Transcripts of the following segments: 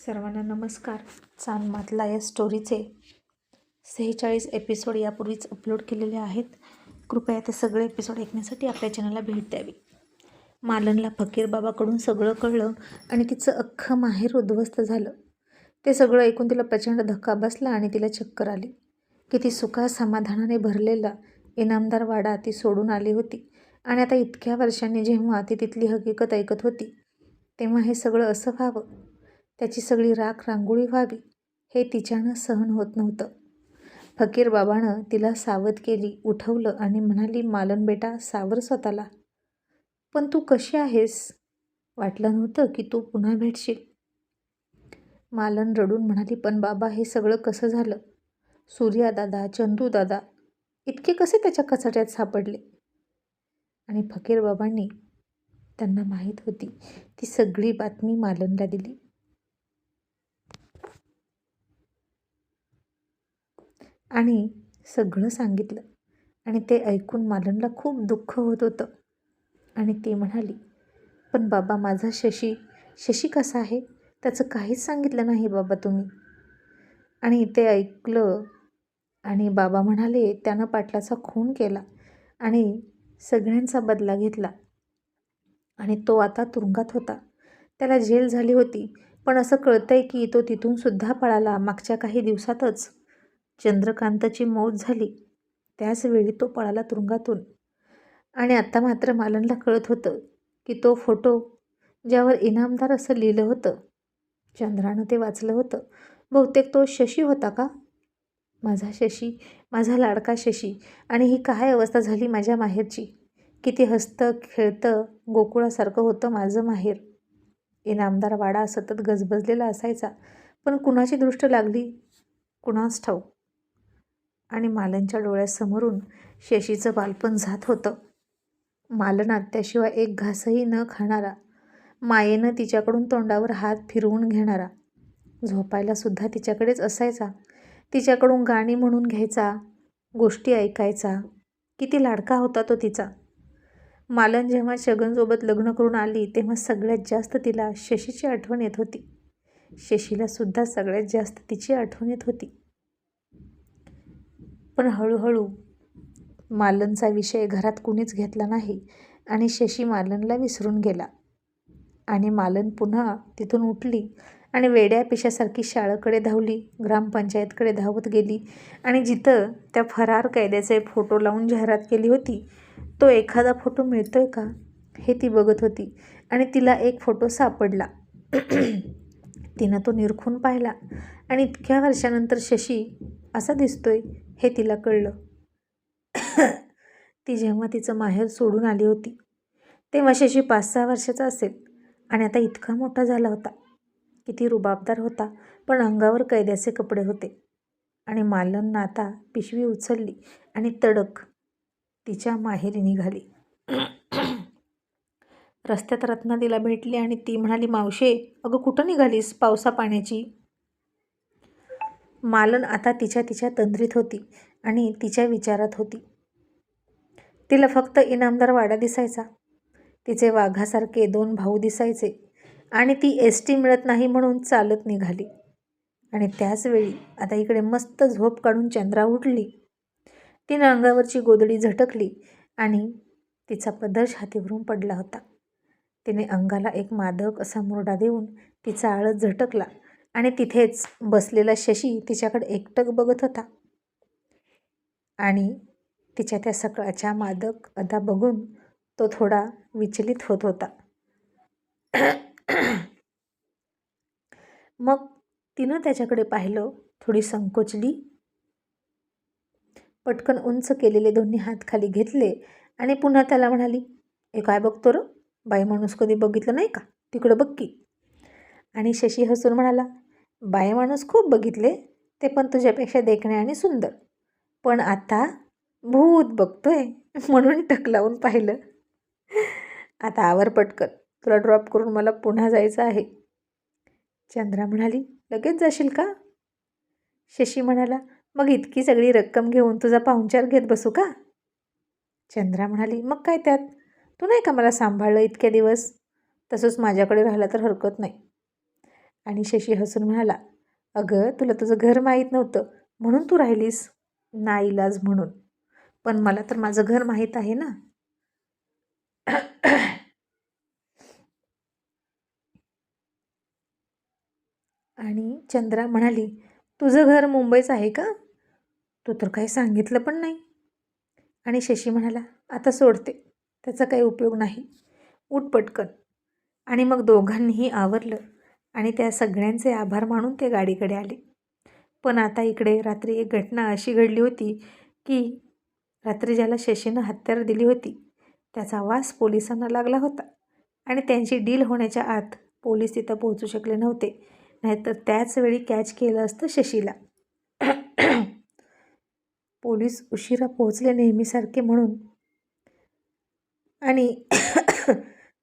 सर्वांना नमस्कार. चांदमातला या स्टोरीचे 46 एपिसोड यापूर्वीच अपलोड केलेले आहेत. कृपया ते सगळे एपिसोड ऐकण्यासाठी आपल्या चॅनलला भेट द्यावी. मालनला फकीर बाबाकडून सगळं कळलं आणि तिचं अख्खं माहेर उद्ध्वस्त झालं. ते सगळं ऐकून तिला प्रचंड धक्का बसला आणि तिला चक्कर आली. किती सुखा समाधानाने भरलेला इनामदार वाडा ती सोडून आली होती आणि आता इतक्या वर्षांनी जेव्हा ती तिथली हकीकत ऐकत होती तेव्हा हे सगळं असं व्हावं, त्याची सगळी राख रांगोळी व्हावी, हे तिच्यानं सहन होत नव्हतं. फकीर बाबानं तिला सावध केली, उठवलं आणि म्हणाली, मालन बेटा, सावर स्वतःला. पण तू कशी आहेस? वाटलं नव्हतं की तू पुन्हा भेटशील. मालन रडून म्हणाली, पण बाबा, हे सगळं कसं झालं? सूर्या दादा, चंदू दादा इतके कसे त्याच्या कचाट्यात सापडले? आणि फकीर बाबांनी त्यांना माहीत होती ती सगळी बातमी मालनला दिली. आणि सगळं सांगितलं आणि ते ऐकून मालनला खूप दुःख होत होतं. आणि ती म्हणाली, पण बाबा, माझा शशी कसा आहे? त्याचं काहीच सांगितलं नाही बाबा तुम्ही. आणि ते ऐकलं आणि बाबा म्हणाले, त्यानं पाटलाचा खून केला आणि सगळ्यांचा बदला घेतला आणि तो आता तुरुंगात होता. त्याला जेल झाली होती, पण असं कळतंय की तो तिथून सुद्धा पळाला मागच्या काही दिवसातच. चंद्रकांतची मौत झाली त्याचवेळी तो पळाला तुरुंगातून. आणि आता मात्र मालनला कळत होतं की तो फोटो ज्यावर इनामदार असं लिहिलं होतं, चंद्रानं ते वाचलं होतं. बहुतेक तो शशी होता का? माझा शशी, माझा लाडका शशी. आणि ही काय अवस्था झाली माझ्या माहेरची. किती हसतं खेळतं गोकुळासारखं होतं माझं माहेर. इनामदार वाडा सतत गजबजलेला असायचा, पण कुणाची दृष्ट लागली कुणास ठाऊक. आणि मालनच्या डोळ्यासमोरून शशीचं बालपण जात होतं. मालनात त्याशिवाय एक घासही न खाणारा, मायेनं तिच्याकडून तोंडावर हात फिरवून घेणारा, झोपायला सुद्धा तिच्याकडेच असायचा, तिच्याकडून गाणी म्हणून घ्यायचा, गोष्टी ऐकायचा. किती लाडका होता तो तिचा. मालन जेव्हा छगनसोबत लग्न करून आली तेव्हा सगळ्यात जास्त तिला शशीची आठवण येत होती. शशीला सुद्धा सगळ्यात जास्त तिची आठवण येत होती. पण हळूहळू मालनचा विषय घरात कुणीच घेतला नाही आणि शशी मालनला विसरून गेला. आणि मालन पुन्हा तिथून उठली आणि वेड्या पिशासारखी शाळेकडे धावली, ग्रामपंचायतकडे धावत गेली आणि जिथं त्या फरार कैद्याचे फोटो लावून जाहिरात केली होती तो एखादा फोटो मिळतोय का हे ती बघत होती. आणि तिला एक फोटो सापडला. तिनं तो निरखून पाहिला आणि इतक्या वर्षानंतर शशी असा दिसतोय हे तिला कळलं. ती जेव्हा तिचं माहेर सोडून आली होती तेव्हा शशी 5-6 वर्षाचा असेल आणि आता इतका मोठा झाला होता. किती रुबाबदार होता, पण अंगावर कैद्याचे कपडे होते. आणि मालननं आता पिशवी उचलली आणि तडक तिच्या माहेरी निघाली. रस्त्यात रत्ना तिला भेटली आणि ती म्हणाली, मावशे, अगं कुठं निघालीस पावसा पाण्याची? मालन आता तिच्या तंद्रीत होती आणि तिच्या विचारात होती. तिला फक्त इनामदार वाडा दिसायचा, तिचे वाघासारखे 2 भाऊ दिसायचे आणि ती एसटी मिळत नाही म्हणून चालत निघाली. आणि त्याचवेळी आता इकडे मस्त झोप काढून चंद्रा उठली. तिनं अंगावरची गोधडी झटकली आणि तिचा पदर छातीवरून पडला होता. तिने अंगाला एक मादक असा मुरडा देऊन तिचा आळस झटकला आणि तिथेच बसलेला शशी तिच्याकडे एकटक बघत होता. आणि तिच्या त्या सकाळच्या मादक अदा बघून तो थोडा विचलित होत होता. मग तिनं त्याच्याकडे पाहिलं, थोडी संकोचली, पटकन उंच केलेले दोन्ही हात खाली घेतले आणि पुन्हा त्याला म्हणाली, हे काय बघतो र? बाई माणूस कधी बघितलं नाही का? तिकडं बघ की. आणि शशी हसून म्हणाला, बाई माणूस खूप बघितले, ते पण तुझ्यापेक्षा देखणे आणि सुंदर. पण आता भूत बघतोय म्हणून टक लावून पाहिलं. आता आवर पटकन, तुला ड्रॉप करून मला पुन्हा जायचं आहे. चंद्रा म्हणाली, लगेच जाशील का? शशी म्हणाला, मग इतकी सगळी रक्कम घेऊन तुझा पाहुणचार घेत बसू का? चंद्रा म्हणाली, मग काय त्यात, तू नाही का मला सांभाळलं इतक्या दिवस, तसंच माझ्याकडे राहिला तर हरकत नाही. आणि शशी हसून म्हणाला, अगं तुला तुझं घर माहीत नव्हतं म्हणून तू राहिलीस, नाईलाज म्हणून. पण मला तर माझं घर माहीत आहे ना. आणि चंद्रा म्हणाली, तुझं घर मुंबईचं आहे का? तू तर काही सांगितलं पण नाही. आणि शशी म्हणाला, आता सोडते, त्याचा काही उपयोग नाही, उठ पटकन. आणि मग दोघांनीही आवरलं आणि त्या सगळ्यांचे आभार मानून ते गाडीकडे आले. पण आता इकडे रात्री एक घटना अशी घडली होती की रात्री ज्याला शशीनं हत्यार दिली होती त्याचा वास पोलिसांना लागला होता आणि त्यांची डील होण्याच्या आत पोलीस तिथं पोहोचू शकले नव्हते, नाहीतर त्याच वेळी कॅच केलं असतं शशीला. पोलीस उशिरा पोहोचले नेहमीसारखे म्हणून आणि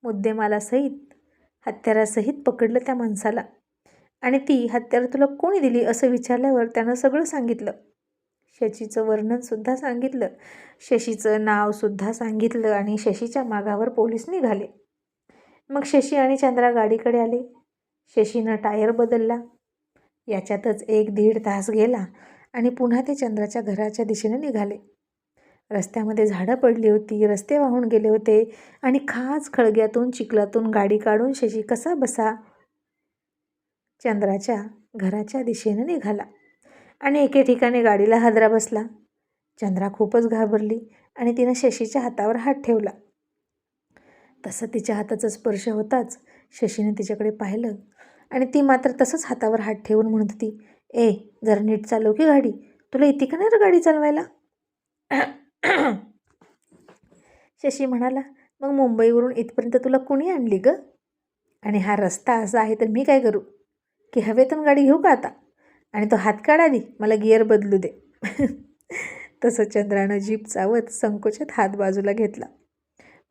मुद्देमालासहित हत्यारासहित पकडलं त्या माणसाला. आणि ती हत्यारं तुला कोणी दिली असं विचारल्यावर त्यानं सगळं सांगितलं. शशीचं वर्णनसुद्धा सांगितलं, शशीचं नावसुद्धा सांगितलं आणि शशीच्या मागावर पोलीस निघाले. मग शशी आणि चंद्रा गाडीकडे आले. शशीनं टायर बदलला. याच्यातच 1-1.5 तास गेला आणि पुन्हा ते चंद्राच्या घराच्या दिशेने निघाले. रस्त्यामध्ये झाडं पडली होती, रस्ते वाहून गेले होते आणि खास खळग्यातून चिखलातून गाडी काढून शशी कसा बसा चंद्राच्या घराच्या दिशेने निघाला आणि एके ठिकाणी गाडीला हादरा बसला. चंद्रा खूपच घाबरली आणि तिनं शशीच्या हातावर हात ठेवला. तसं तिच्या हाताचा स्पर्श होताच शशीने तिच्याकडे पाहिलं आणि ती मात्र तसंच हातावर हात ठेवून म्हणत होती, ए जरा नीट चालव की गाडी, तुला येते का नाही रे गाडी चालवायला? शशी म्हणाला, मग मुंबईवरून इथपर्यंत तुला कुणी आणली ग? आणि हा रस्ता असा आहे तर मी काय करू की हवेतून गाडी घेऊ का आता? आणि तो हात काढा आधी, मला गिअर बदलू दे. तसं चंद्रानं जीप चावत संकोचात हात बाजूला घेतला.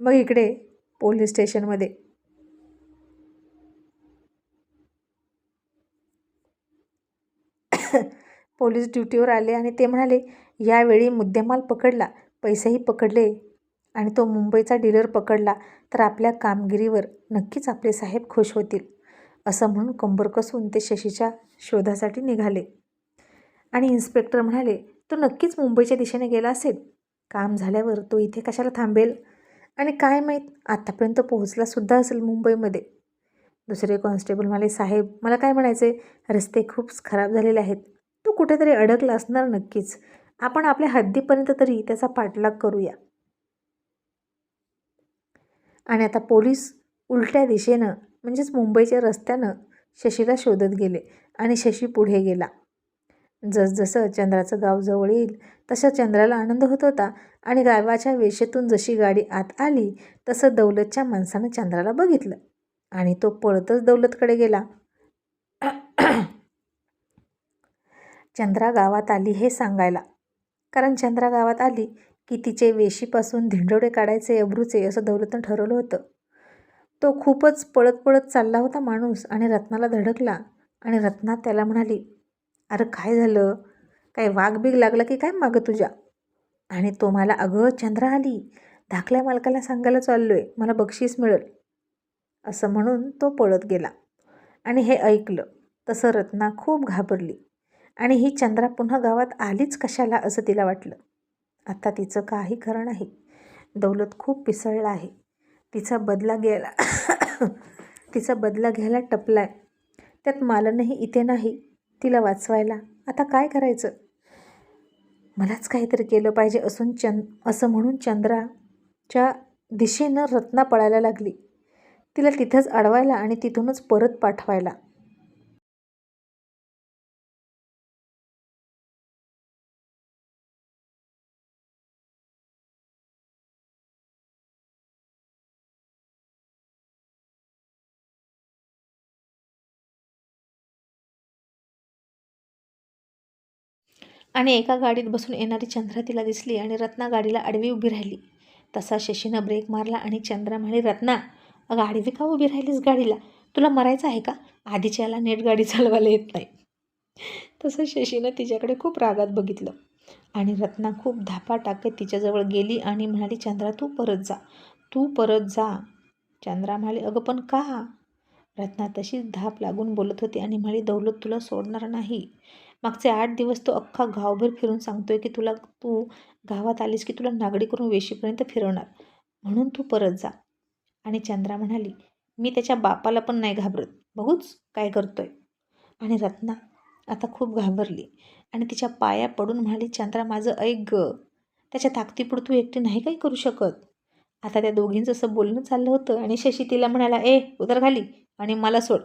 मग इकडे पोलीस स्टेशनमध्ये पोलीस ड्युटीवर आले आणि ते म्हणाले, यावेळी मुद्देमाल पकडला, पैसेही पकडले आणि तो मुंबईचा डीलर पकडला तर आपल्या कामगिरीवर नक्कीच आपले साहेब खुश होतील, असं म्हणून कंबर कसून ते शशीच्या शोधासाठी निघाले. आणि इन्स्पेक्टर म्हणाले, तो नक्कीच मुंबईच्या दिशेने गेला असेल, काम झाल्यावर तो इथे कशाला थांबेल आणि काय माहीत आतापर्यंत पोहोचलासुद्धा असेल मुंबईमध्ये. दुसरे कॉन्स्टेबल म्हणाले, साहेब मला काय म्हणायचे, रस्ते खूप खराब झालेले आहेत, तो कुठेतरी अडकला असणार नक्कीच, आपण आपल्या हद्दीपर्यंत तरी त्याचा पाठलाग करूया. आणि आता पोलीस उलट्या दिशेनं म्हणजेच मुंबईच्या रस्त्यानं शशीला शोधत गेले आणि शशी पुढे गेला. जसजसं चंद्राचं गाव जवळ येईल तसा चंद्राला आनंद होत होता आणि गावाच्या वेशेतून जशी गाडी आत आली तसं दौलतच्या माणसानं चंद्राला बघितलं आणि तो पळतच दौलतकडे गेला. चंद्रा गावात आली हे सांगायला, कारण चंद्रा गावात आली की तिचे वेशीपासून धिंडोडे काढायचे अब्रूचे असं दौलतनं ठरवलं होतं. तो खूपच पळत पळत चालला होता माणूस आणि रत्नाला धडकला आणि रत्ना त्याला म्हणाली, अरे काय झालं, काय वाघ-बीघ लागला की काय मागं तुझ्या? आणि तो मला, अगं चंद्रा आली, धाकल्या मालकाला सांगायला चाललोय, मला बक्षीस मिळेल, असं म्हणून तो पळत गेला. आणि हे ऐकलं तसं रत्ना खूप घाबरली आणि ही चंद्रा पुन्हा गावात आलीच कशाला असं तिला वाटलं. आता तिचं काही खरं नाही, दौलत खूप पिसळला आहे, तिचा बदला घ्यायला टपलाय, त्यात मालनही इथे नाही तिला वाचवायला. आता काय करायचं, मलाच काहीतरी केलं पाहिजे असं म्हणून चंद्राच्या दिशेनं रत्ना पळायला लागली, तिला तिथंच अडवायला आणि तिथूनच परत पाठवायला. आणि एका गाडीत बसून येणारी चंद्रा तिला दिसली आणि रत्ना गाडीला आडवी उभी राहिली. तसा शशीनं ब्रेक मारला आणि चंद्रा म्हणाली, रत्ना अगं आडवी का उभी राहिलीस गाडीला, तुला मरायचं आहे का, आधीच्याला नीट गाडी चालवायला येत नाही. तसं शशीनं तिच्याकडे खूप रागात बघितलं आणि रत्ना खूप धापा टाकत तिच्याजवळ गेली आणि म्हणाली, चंद्रा तू परत जा. चंद्रा म्हणाली, अगं पण का? रत्ना तशीच धाप लागून बोलत होती आणि म्हणाली, दौलत तुला सोडणार नाही. मागचे 8 दिवस तो अख्खा गावभर फिरून सांगतोय की तू गावात आलीस की तुला नागडी करून वेशीपर्यंत फिरवणार, म्हणून तू परत जा. आणि चंद्रा म्हणाली, मी त्याच्या बापाला पण नाही घाबरत, बघूच काय करतोय. आणि रत्ना आता खूप घाबरली आणि तिच्या पाया पडून म्हणाली, चंद्रा माझं ऐक ग, त्याच्या ताकदीपुढे तू एकटी नाही काही करू शकत. आता त्या दोघींचं असं बोलणं चाललं होतं आणि शशी तिला म्हणाला, उतर खाली आणि मला सोड.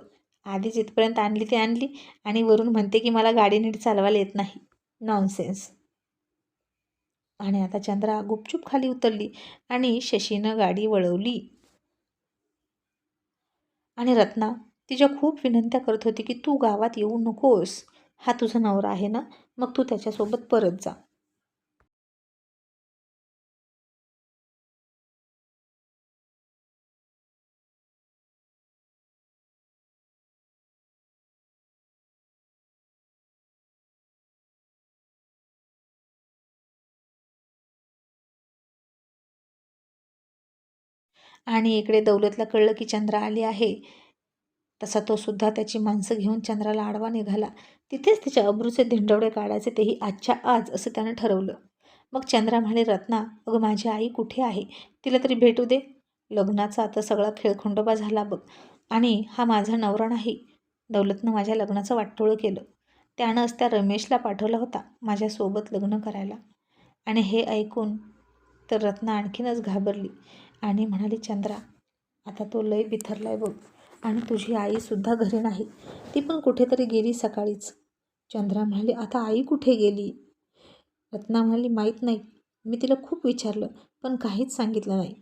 आधीच इथपर्यंत आणली ती आणली आणि वरून म्हणते की मला गाडी नीट चालवायला येत नाही. नॉनसेन्स. आणि आता चंद्रा गुपचूप खाली उतरली आणि शशीनं गाडी वळवली. आणि रत्ना तिच्या खूप विनंत्या करत होती की तू गावात येऊ नकोस, हा तुझा नवरा आहे ना, मग तू त्याच्यासोबत परत जा. आणि इकडे दौलतला कळलं की चंद्रा आली आहे. तसा तो सुद्धा त्याची माणसं घेऊन चंद्राला आडवा निघाला. तिथेच तिच्या अब्रूचे धिंडवडे काढायचे, तेही आजच्या आज, असं त्यानं ठरवलं. मग चंद्रा म्हणाले, रत्ना अगं माझी आई कुठे आहे, तिला तरी भेटू दे. लग्नाचा आता सगळा खेळखंडोबा झाला बघ, आणि हा माझा नवरा नाही. दौलतनं माझ्या लग्नाचं वाटोळं केलं. त्यानंच त्या रमेशला पाठवला होता माझ्यासोबत लग्न करायला. आणि हे ऐकून तर रत्ना आणखीनच घाबरली आणि म्हणाली, चंद्रा आता तो लय बिथरलाय बघ, आणि तुझी आईसुद्धा घरी नाही, ती पण कुठेतरी गेली सकाळीच. चंद्रा म्हणाली, आता आई कुठे गेली. रत्ना म्हणाली, माहीत नाही, मी तिला खूप विचारलं पण काहीच सांगितलं नाही.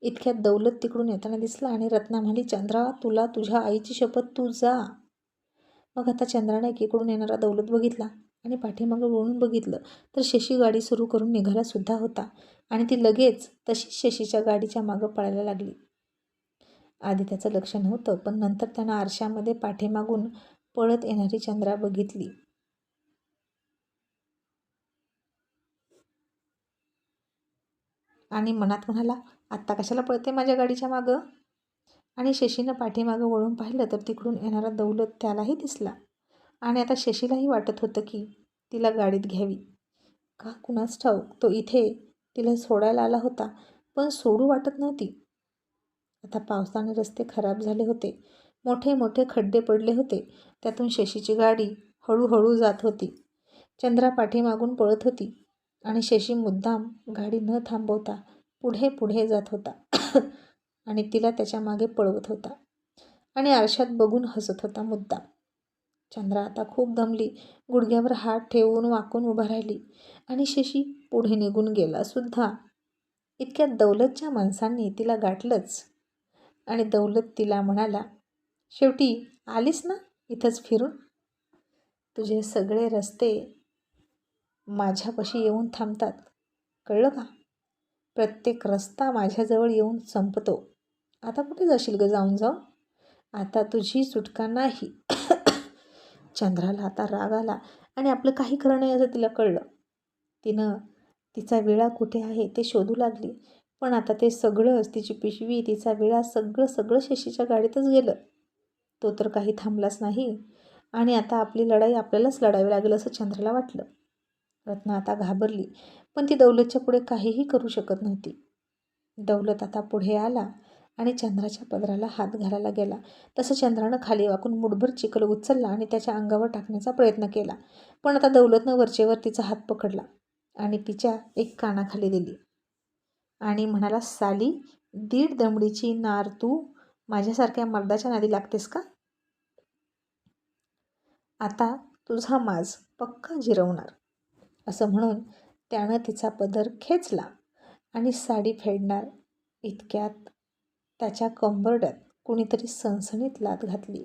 इतक्यात दौलत तिकडून येताना दिसला आणि रत्ना म्हणाली, चंद्रा तुला तुझ्या आईची शपथ, तू जा. मग आता चंद्राने एकीकडून येणारा दौलत बघितला आणि पाठीमागं वळून बघितलं तर शशी गाडी सुरू करून निघाला सुद्धा होता आणि ती लगेच तशीच शशीच्या गाडीच्या मागं पळायला लागली. आधी त्याचं लक्ष नव्हतं, पण नंतर त्यानं आरशामध्ये पाठीमागून पळत येणारी चंद्रा बघितली. आणि मनात म्हणाला, आत्ता कशाला पळते माझ्या गाडीच्या मागं. आणि शशीनं पाठीमागं वळून पाहिलं तर तिकडून येणारा दौलत त्यालाही दिसला. आणि आता शशीलाही वाटत होतं की तिला गाडीत घ्यावी. का कुणास ठाऊक, तो इथे तिला सोडायला आला होता, पण सोडू वाटत नव्हती. आता पावसाने रस्ते खराब झाले होते, मोठे मोठे खड्डे पडले होते, त्यातून शशीची गाडी हळूहळू जात होती. चंद्रा पाठीमागून पळत होती आणि शशी मुद्दाम गाडी न थांबवता पुढे पुढे जात होता आणि तिला त्याच्या मागे पळवत होता आणि आरशात बघून हसत होता मुद्दाम. चंद्रा आता खूप दमली, गुडघ्यावर हात ठेवून वाकून उभा राहिली आणि शशी पुढे निघून गेला सुद्धा. इतक्यात दौलतच्या माणसांनी तिला गाठलंच आणि दौलत तिला म्हणाला, शेवटी आलीस ना इथंच फिरून. तुझे सगळे रस्ते माझ्यापाशी येऊन थांबतात, कळलं का. प्रत्येक रस्ता माझ्याजवळ येऊन संपतो. आता कुठे जाशील ग जाऊन जाऊन, आता तुझी सुटका नाही. चंद्राला आता राग आला आणि आपलं काही खरं नाही असं तिला कळलं. तिनं तिचा विळा कुठे आहे ते शोधू लागली, पण आता ते सगळंच, तिची पिशवी, तिचा विळा, सगळं सगळं शशीच्या गाडीतच गेलं. तो तर काही थांबलाच नाही आणि आता आपली लढाई आपल्यालाच लढावी लागेल असं चंद्राला वाटलं. रत्ना आता घाबरली, पण ती दौलतच्या पुढे काहीही करू शकत नव्हती. दौलत आता पुढे आला आणि चंद्राच्या पदराला हात घालायला गेला. तसं चंद्रानं खाली वाकून मुठभर चिखल उचलला आणि त्याच्या अंगावर टाकण्याचा प्रयत्न केला, पण आता दौलतनं वरचेवर तिचा हात पकडला आणि तिच्या एक कानाखाली दिली आणि म्हणाला, साली 1.5 दमडीची नार तू माझ्यासारख्या मर्दाच्या नादी लागतेस का. आता तुझा माज पक्का जिरवणार. असं म्हणून त्यानं तिचा पदर खेचला आणि साडी फेडणार इतक्यात त्याच्या कंबरड्यात कुणीतरी सणसणीत लाथ घातली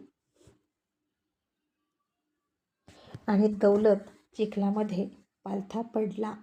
आणि दौलत चिखलामध्ये पालथा पडला.